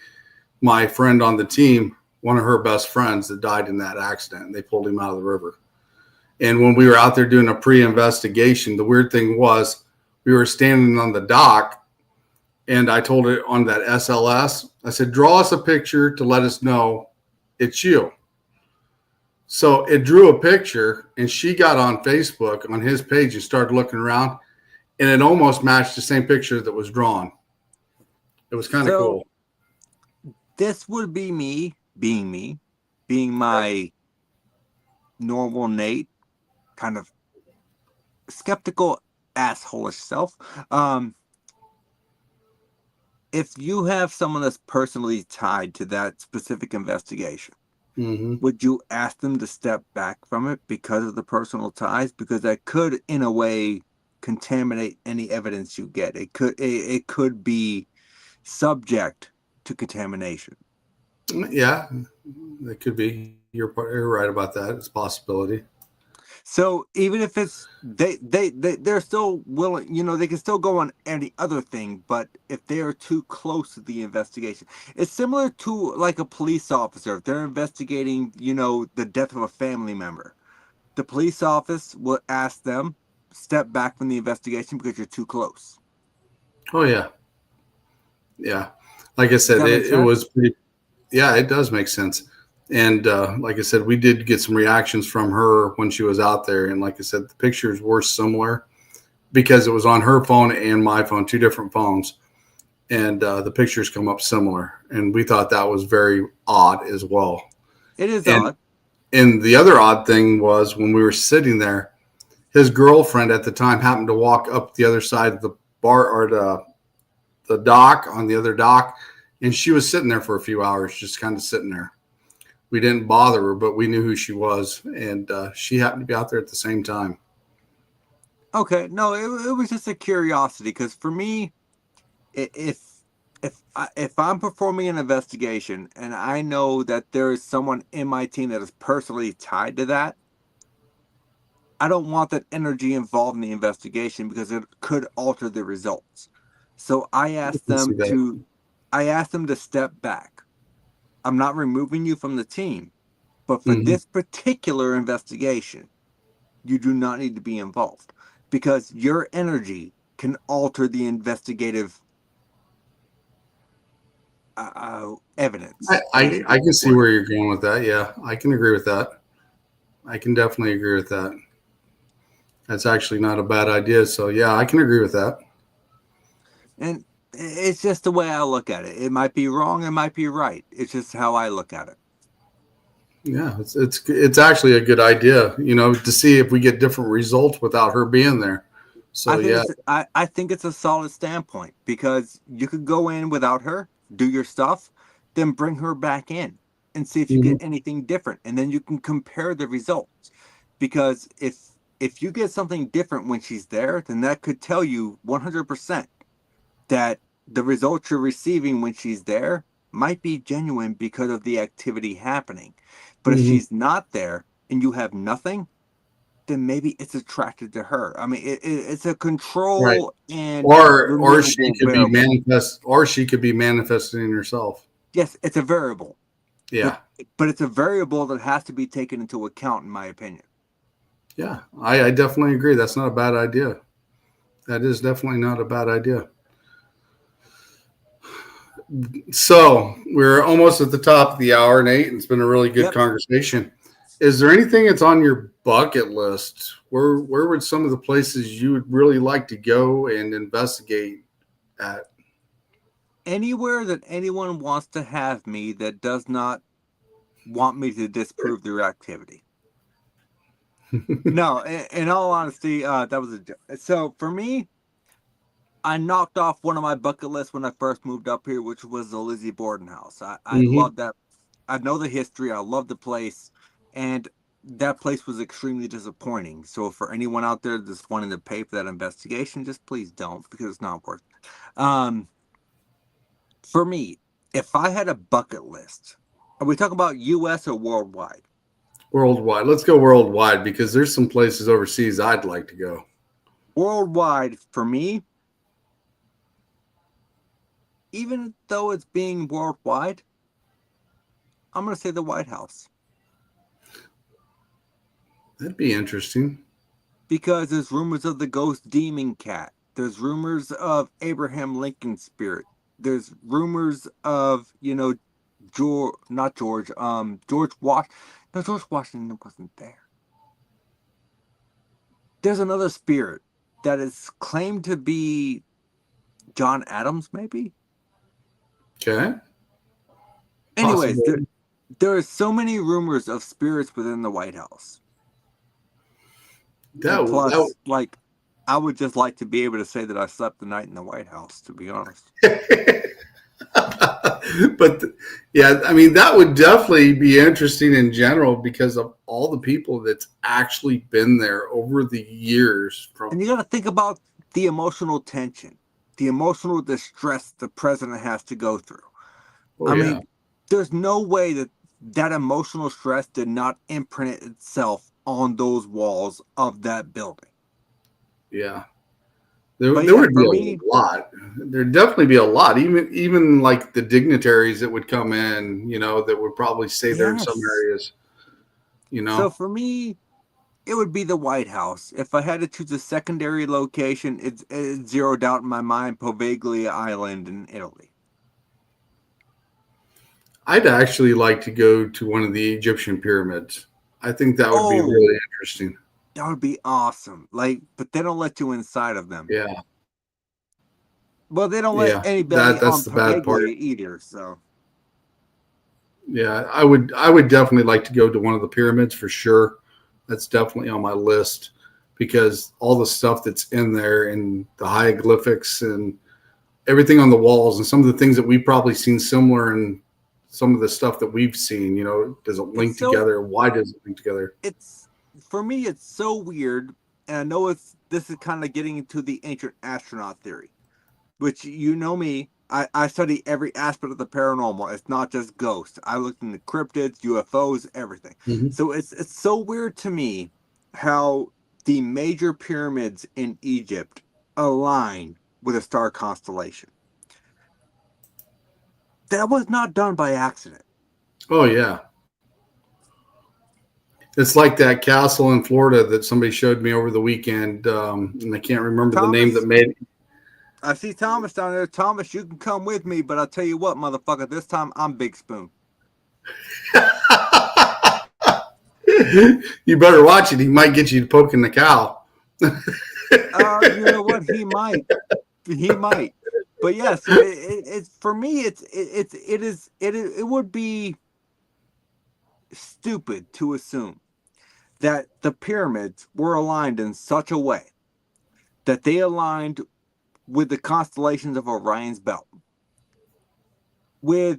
my friend on the team, one of her best friends that died in that accident. They pulled him out of the river. And when we were out there doing a pre-investigation, the weird thing was we were standing on the dock, and I told it on that SLS, I said, draw us a picture to let us know it's you. So it drew a picture, and she got on Facebook on his page and started looking around, and it almost matched the same picture that was drawn. It was kind of cool. This would be me being my normal Nate, kind of skeptical, asshole-ish self. If you have someone that's personally tied to that specific investigation, would you ask them to step back from it because of the personal ties? Because that could, in a way, contaminate any evidence you get. It could be subject to contamination. Yeah, it could be. You're right about that. It's a possibility. So even if it's they're still willing, they can still go on any other thing, but if they are too close to the investigation, it's similar to like a police officer. If they're investigating, the death of a family member, the police office will ask them, step back from the investigation because you're too close. Oh yeah. Yeah. Like I Does said, that make it sense? was pretty, yeah, it does make sense. And like I said, we did get some reactions from her when she was out there. And like I said, the pictures were similar because it was on her phone and my phone, two different phones. And the pictures come up similar. And we thought that was very odd as well. It is And odd. and the other odd thing was when we were sitting there, his girlfriend at the time happened to walk up the other side of the bar or the dock on the other dock. And she was sitting there for a few hours, just kind of sitting there. We didn't bother her, but we knew who she was. And she happened to be out there at the same time. Okay, no, it was just a curiosity because for me, if I'm performing an investigation and I know that there is someone in my team that is personally tied to that, I don't want that energy involved in the investigation because it could alter the results. So I can see that. I asked them to step back. I'm not removing you from the team, but for Mm-hmm. this particular investigation, you do not need to be involved because your energy can alter the investigative evidence. I can see where you're going with that. Yeah, I can agree with that. I can definitely agree with that. That's actually not a bad idea. So yeah, I can agree with that. And it's just the way I look at it. It might be wrong, it might be right. It's just how I look at it. Yeah, it's actually a good idea, to see if we get different results without her being there. So yeah. I think it's a solid standpoint because you could go in without her, do your stuff, then bring her back in and see if you Mhm. get anything different, and then you can compare the results. Because if you get something different when she's there, then that could tell you 100% that the results you're receiving when she's there might be genuine because of the activity happening. But if Mhm. she's not there and you have nothing, then maybe it's attracted to her. I mean, it's a Right. control and Or she removable could be variable. manifesting herself. Yes, it's a variable, but Yeah. it's a variable that has to be taken into account, in my opinion. Yeah. I definitely agree. That's not a bad idea. That is definitely not a bad idea. So we're almost at the top of the hour, Nate, and it's been a really good Yep. conversation. Is there anything that's on your bucket list? Where would some of the places you would really like to go and investigate at? Anywhere that anyone wants to have me that does not want me to disprove their activity. No, in all honesty, that was a joke. So for me, I knocked off one of my bucket lists when I first moved up here, which was the Lizzie Borden house. I Mm-hmm. love that. I know the history. I love the place, and that place was extremely disappointing. So for anyone out there that's wanting to pay for that investigation, just please don't because it's not worth it. For me, if I had a bucket list, are we talking about U.S. or worldwide? Worldwide. Let's go worldwide because there's some places overseas I'd like to go. Worldwide, for me, even though it's being worldwide, I'm going to say the White House. That'd be interesting. Because there's rumors of the ghost demon cat. There's rumors of Abraham Lincoln's spirit. There's rumors of, George, not George, George Washington. No, George Washington wasn't there. There's another spirit that is claimed to be John Adams, maybe? Okay. Anyways, Possible. there are so many rumors of spirits within the White House. And That plus, I would just like to be able to say that I slept the night in the White House, to be honest. But yeah, I mean that would definitely be interesting in general because of all the people that's actually been there over the years. And you got to think about the emotional tension, the emotional distress the president has to go through. Oh I yeah, mean, there's no way that emotional stress did not imprint itself on those walls of that building. yeah. But There yeah, would be for a me, lot. There'd definitely be a lot. Even like the dignitaries that would come in, that would probably stay there in some yes. areas. So for me, it would be the White House. If I had to choose a secondary location, it's zeroed out in my mind, Poveglia Island in Italy. I'd actually like to go to one of the Egyptian pyramids. I think that would be really interesting. That would be awesome. Like, but they don't let you inside of them. Yeah. Well, they don't let anybody that's on the bad part. Poveglia either. So. Yeah, I would definitely like to go to one of the pyramids for sure. That's definitely on my list because all the stuff that's in there and the hieroglyphics and everything on the walls and some of the things that we've probably seen similar and some of the stuff that we've seen, does it link together? Why does it link together? For me, it's so weird. And I know this is kind of getting into the ancient astronaut theory, which me, I study every aspect of the paranormal. It's not just ghosts. I looked into cryptids, UFOs, everything. Mm-hmm. So it's so weird to me how the major pyramids in Egypt align with a star constellation. That was not done by accident. Oh, yeah. It's like that castle in Florida that somebody showed me over the weekend, and I can't remember the name that made it. I see Thomas down there. Thomas, you can come with me, but I'll tell you what, motherfucker, this time I'm Big Spoon. You better watch it. He might get you poking the cow. You know what? He might. He might. But yes, it's for me. It would be stupid to assume that the pyramids were aligned in such a way that they aligned with the constellations of Orion's belt, with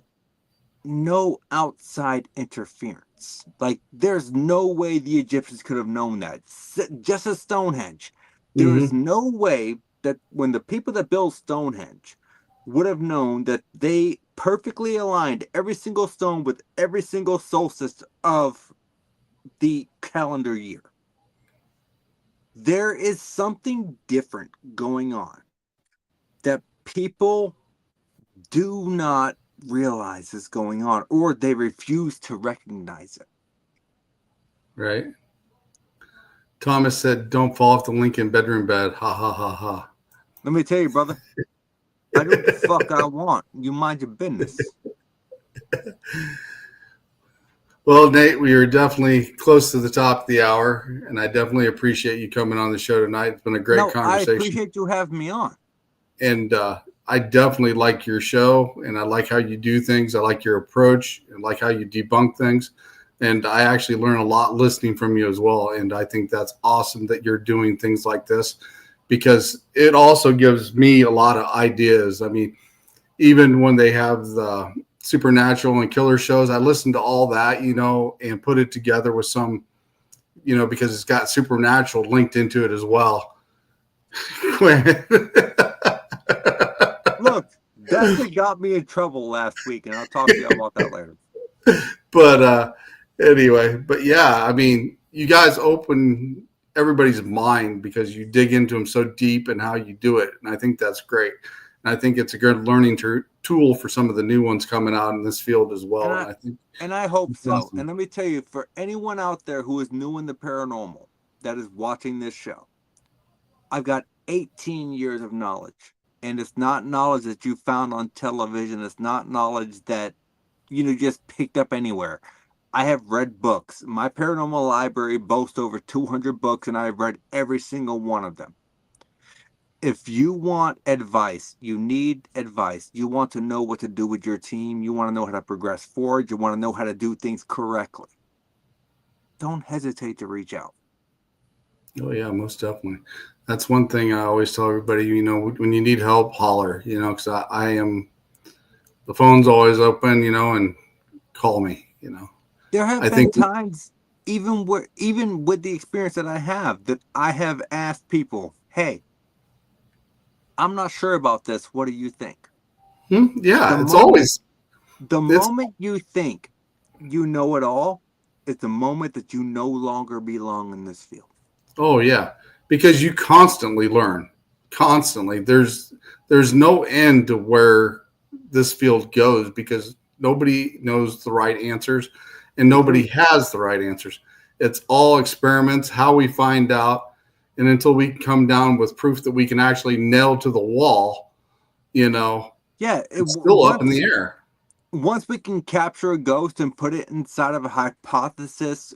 no outside interference. Like, there's no way the Egyptians could have known that. Just as Stonehenge, there is no way that when the people that built Stonehenge would have known that they perfectly aligned every single stone with every single solstice of the calendar year. There is something different going on that people do not realize is going on, or they refuse to recognize it. Right. Thomas said, "Don't fall off the Lincoln bedroom bed." Ha ha ha ha. Let me tell you, brother. I do what the fuck I want. You mind your business. Well, Nate, we are definitely close to the top of the hour, and I definitely appreciate you coming on the show tonight. It's been a great conversation. I appreciate you having me on. And I definitely like your show, and I like how you do things. I like your approach, and like how you debunk things. And I actually learn a lot listening from you as well. And I think that's awesome that you're doing things like this, because it also gives me a lot of ideas. I mean, even when they have the supernatural and killer shows, I listen to all that, and put it together with some, because it's got supernatural linked into it as well. Look, that's what got me in trouble last week, and I'll talk to you about that later. But anyway, yeah, I mean, you guys open everybody's mind because you dig into them so deep and how you do it, and I think that's great. And I think it's a good learning tool for some of the new ones coming out in this field as well. And I hope so. Awesome. And let me tell you, for anyone out there who is new in the paranormal that is watching this show, I've got 18 years of knowledge. And it's not knowledge that you found on television. It's not knowledge that just picked up anywhere. I have read books. My paranormal library boasts over 200 books, and I've read every single one of them. If you want advice, you need advice. You want to know what to do with your team. You want to know how to progress forward. You want to know how to do things correctly. Don't hesitate to reach out. Oh, yeah, most definitely. That's one thing I always tell everybody, when you need help, holler, because I am, the phone's always open, and call me, There have been times, even with the experience that I have asked people, hey, I'm not sure about this. What do you think? Yeah, the moment you think you know it all, it's the moment that you no longer belong in this field. Oh, yeah, because you constantly learn. Constantly. There's no end to where this field goes because nobody knows the right answers and nobody has the right answers. It's all experiments, how we find out. And until we come down with proof that we can actually nail to the wall, Yeah, it's still up in the air. Once we can capture a ghost and put it inside of a hypothesis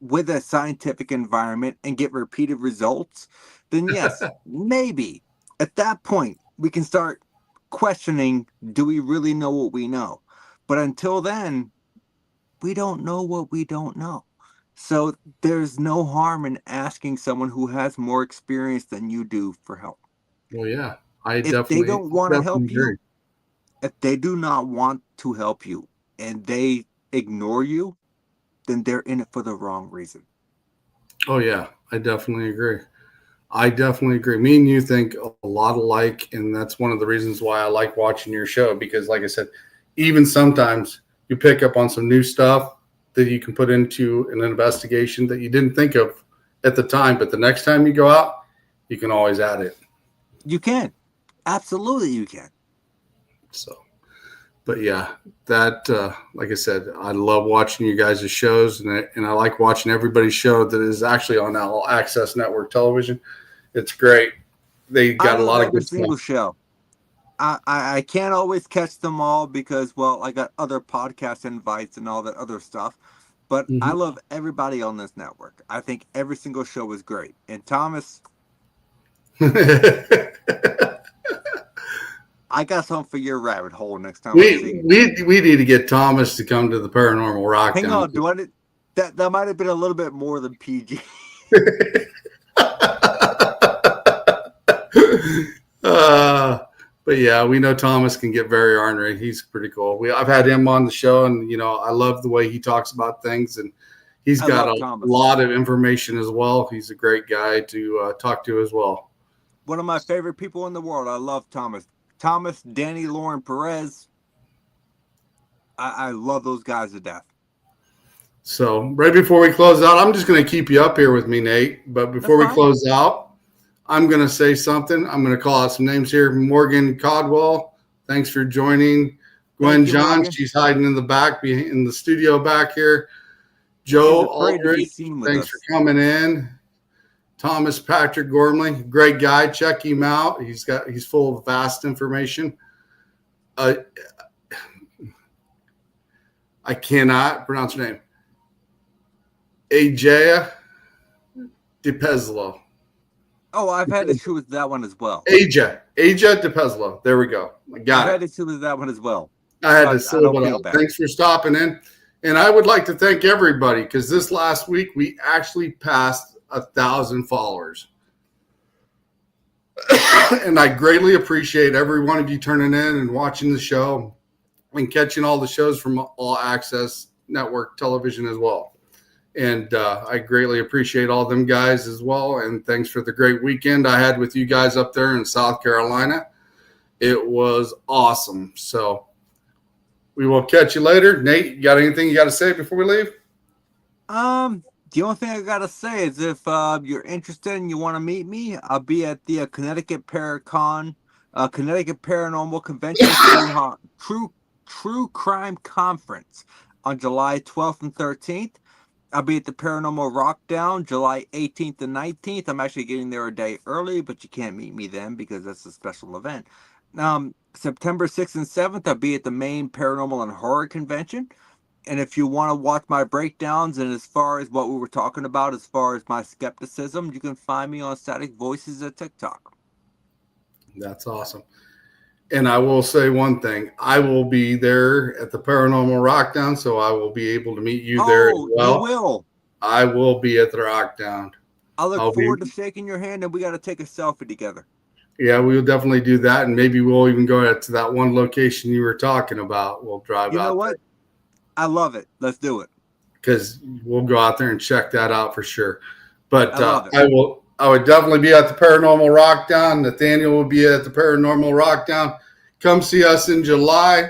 with a scientific environment and get repeated results, then yes, maybe at that point we can start questioning, do we really know what we know? But until then, we don't know what we don't know. So there's no harm in asking someone who has more experience than you do for help. Well, yeah, If they don't want to help agree. you, if they do not want to help you and they ignore you, then they're in it for the wrong reason. Oh, yeah, I definitely agree. Me and you think a lot alike, and that's one of the reasons why I like watching your show, because like I said, even sometimes you pick up on some new stuff that you can put into an investigation that you didn't think of at the time, but the next time you go out, you can always add it. You can. Absolutely you can. So, but yeah, that, like I said, I love watching you guys' shows, and I like watching everybody's show that is actually on All Access Network television. It's great. They got a lot of good single show. I can't always catch them all because, well, I got other podcast invites and all that other stuff. But I love everybody on this network. I think every single show is great. And Thomas, I got something for your rabbit hole next time. We need to get Thomas to come to the Paranormal Rock. Hang on, that might have been a little bit more than PG. But yeah, we know Thomas can get very ornery. He's pretty cool. I've had him on the show, and I love the way he talks about things, and he's got a lot of information as well. He's a great guy to talk to as well. One of my favorite people in the world. I love Thomas. Thomas, Danny, Lauren Perez. I love those guys to death. So right before we close out, I'm just going to keep you up here with me, Nate. But before we close out, I'm going to say something. I'm going to call out some names here. Morgan Codwell, thanks for joining. Gwen John, she's hiding in the back, in the studio back here. Joe Aldridge, thanks for coming in. Thomas Patrick Gormley, great guy. Check him out. He's full of vast information. I cannot pronounce her name. Ajaya DePezlo. Oh, I've had issue with that one as well. Aja DePezlo. There we go. I've had issue with that one as well. I had to slow it up. Thanks for stopping in. And I would like to thank everybody, because this last week we actually passed 1,000 followers. And I greatly appreciate every one of you turning in and watching the show and catching all the shows from All Access Network television as well. And I greatly appreciate all them guys as well. And thanks for the great weekend I had with you guys up there in South Carolina. It was awesome. So we will catch you later. Nate, you got anything you got to say before we leave? The only thing I got to say is if you're interested and you want to meet me, I'll be at the Connecticut Paracon, Connecticut Paranormal Convention True Crime Conference on July 12th and 13th. I'll be at the Paranormal Rockdown July 18th and 19th. I'm actually getting there a day early, but you can't meet me then because that's a special event. September 6th and 7th, I'll be at the Maine Paranormal and Horror Convention. And if you want to watch my breakdowns and as far as what we were talking about, as far as my skepticism, you can find me on Static Voices at TikTok. That's awesome. And I will say one thing. I will be there at the Paranormal Rockdown, so I will be able to meet you there as well. You will. I will be at the Rockdown. I look forward to shaking your hand, and we got to take a selfie together. Yeah, we will definitely do that, and maybe we'll even go to that one location you were talking about. We'll drive out. You know what? I love it. Let's do it. Because we'll go out there and check that out for sure. But I would definitely be at the Paranormal Rockdown. Nathaniel will be at the Paranormal Rockdown. Come see us in July.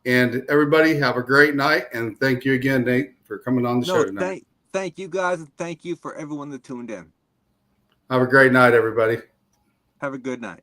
And everybody have a great night. And thank you again, Nate, for coming on the show tonight. Thank you guys. And thank you for everyone that tuned in. Have a great night, everybody. Have a good night.